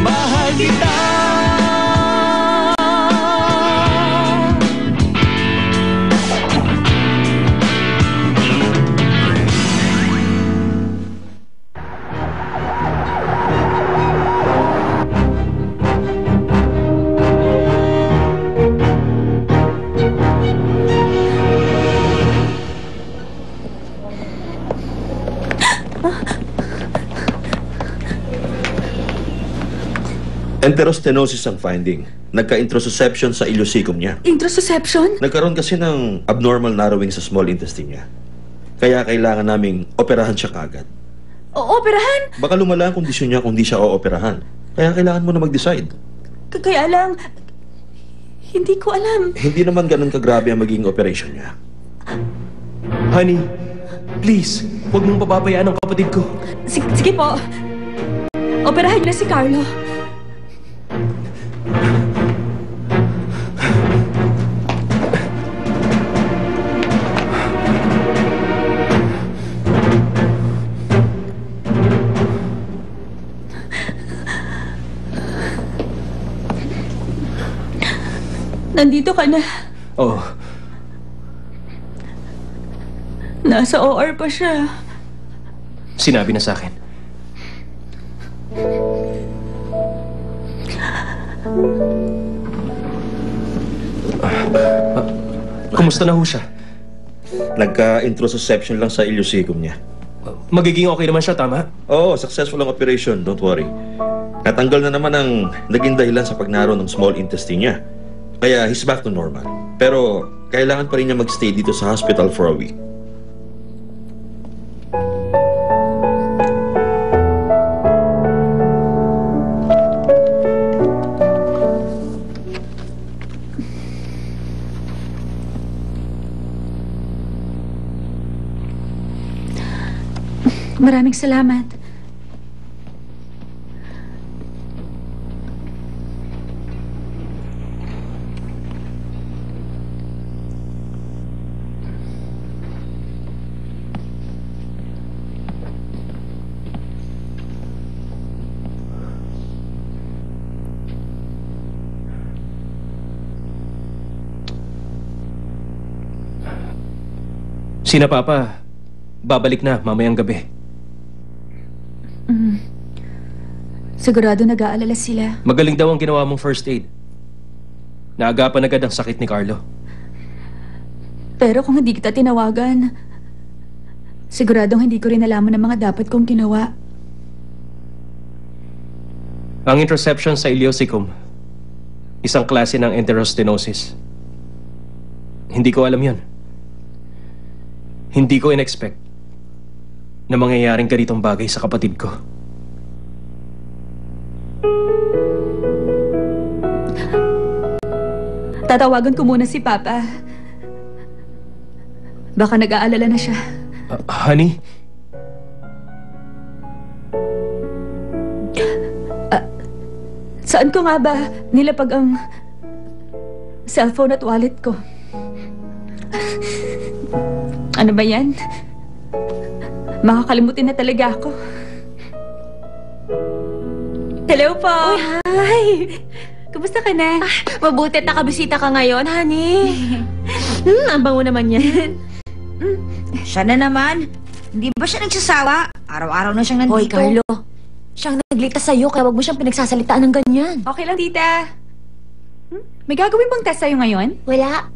mahal kita. Enterostenosis ang finding. Nagka-introsusception sa ileocecal niya. Introsusception? Nagkaroon kasi ng abnormal narrowing sa small intestine niya. Kaya kailangan naming operahan siya kaagad. Operahan? Baka lumala ang kondisyon niya kung di siya ooperahan. Kaya kailangan mo na mag-decide. Kaya lang, hindi ko alam. Hindi naman ganun kagrabe ang magiging operation niya. Honey, please, huwag mong pababayaan ang kapatid ko. Sige po. Operahan na si Carlo. Nandito ka na. Oo. Nasa OR pa siya. Sinabi na sa akin. Kumusta na ho siya? Nagka-introsusception lang sa ileocecal niya. Magiging okay naman siya, tama? Oo, successful ang operation. Don't worry. Natanggal na naman ang naging dahilan sa pagnaro ng small intestine niya. Kaya he's back to normal. Pero kailangan pa rin niya magstay dito sa hospital for a week. Maraming salamat. Sina Papa, babalik na mamayang gabi. Sigurado nag-aalala sila. Magaling daw ang ginawa mong first aid. Naagapan agad ang sakit ni Carlo. Pero kung hindi kita tinawagan, siguradong hindi ko rin alaman ang mga dapat kong ginawa. Ang introception sa ileocecum, isang klase ng enterostenosis. Hindi ko alam yan. Hindi ko in-expect na mangyayaring ganitong bagay sa kapatid ko. Tatawagan ko muna si Papa. Baka nag-aalala na siya. Honey? Saan ko nga ba nilapag ang cellphone at wallet ko? Ano ba yan? Makakalimutin na talaga ako. Hello po! Uy, hi! Kumusta ka na? Mabuti at nakabisita ka ngayon, honey. Ang bango naman yan. Siya na naman. Hindi ba siya nagsasawa? Araw-araw na siyang nandito. Hoy, Carlo. Siyang nagligtas sa'yo, kaya wag mo siyang pinagsasalitaan ng ganyan. Okay lang, tita. May gagawin bang test sa'yo ngayon? Wala.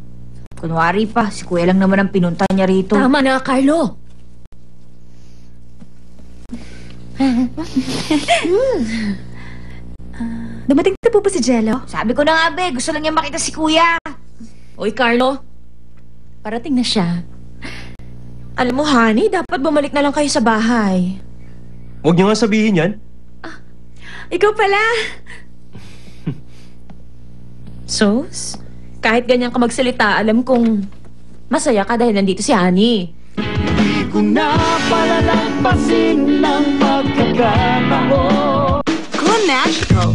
Kunwari pa, si Kuya lang naman ang pinunta niya rito. Tama na, Carlo. Dumating na po ba si Jello? Sabi ko na nga, be, gusto lang niya makita si Kuya. Uy, Carlo. Parating na siya. Alam mo, honey, dapat bumalik na lang kayo sa bahay. Huwag niyo nga sabihin yan. Ikaw pala. Sos, kahit ganyan ka magsalita, alam kong masaya ka dahil nandito si honey. Hindi ko na palalampasin ng pagkakataon. Cool Magical.